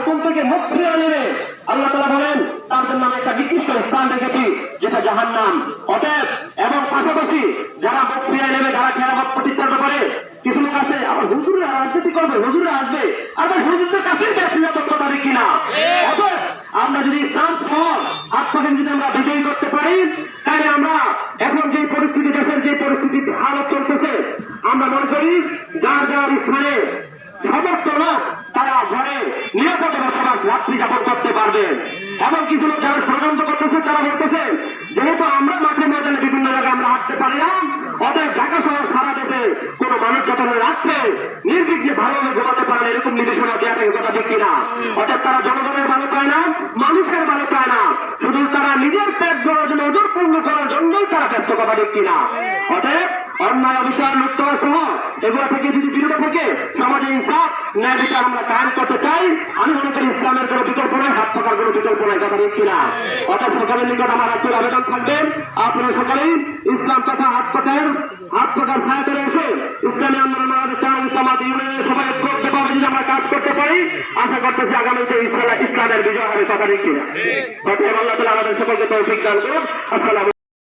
হুকুম থেকে মুখ ফিরিয়ে নেবে, আল্লাহ তাআলা বলেন তার জন্য আমি একটা নির্দিষ্ট স্থান রেখেছি যেটা জাহান্নাম। অতএব এবং পাশাপাশি যারা মুখ ফিরিয়ে নেবে, যারা খেলাফত প্রতিষ্ঠা করে, কিছু লোক আছে আবার হুজুররা রাজনীতি করবে, হুজুররা আসবে, আবার হুজুরদের কাছে নিরাপত্তা দেখি না। অতএব আমরা যদি ইসলাম আত্মকে যদি আমরা বিজয়ী করতে পারি, তাহলে আমরা এখন যে পরিস্থিতি, দেশের যে পরিস্থিতি হালত চলতেছে, আমরা মনে করি যার যার স্থানে সমস্ত লোক তারা ঘরে নিরাপদে বসবাস রাত্রি যাপন করতে পারবে। এবং কিছু লোক যারা ষড়যন্ত্র করতেছে তারা বলতেছে যেহেতু আমরা মাঠে ময়দানে বিভিন্ন জায়গায় আমরা হাঁটতে পারি না, অতএব ঢাকা সহ সারা দেশে কোন মানুষ যত রাত্রে নির্বিঘ্নে ভালোভাবে ঘুমাতে পারে এরকম নির্দেশনা দেওয়া থাকে, কথা ঠিক কিনা? অতএব তারা জনগণের ভালো চায় না, মানুষের ভালো চায় না, শুধু তারা নিজের পেট ভরার জন্য, ওজন পূর্ণ করার জন্যই তারা ব্যস্ত, কথা ঠিক কিনা? অতএব অন্যায় অবিচার লুপ্তরা সহ এগুলো থেকে যদি বিরত থাকে সমাজে ইনসাফ ন্যায় বিচার আমরা কায়েম করতে চাই, আমি মনে করি ইসলামের কোনো বিকল্প নয়, হাত পাকার কোনো বিকল্প নয়, কথা ঠিক কিনা? অর্থাৎ সকালের নিকট আমার আত্মীয় আবেদন থাকবেন, আপনারা সকলেই ইসলাম তথা হাত পাকার ছায়া করে এসে ইসলামী আন্দোলন আমাদের চার ইসলামাত ইউনিয়নের সবাই করতে পারবে যদি আমরা কাজ করতে পারি, আশা করতেছি আগামীতে ইসলামের বিজয় হবে, কথা ঠিক কিনা? অতএব আল্লাহ তাআলা আমাদের সকলকে তৌফিক দান করুন। আসসালামু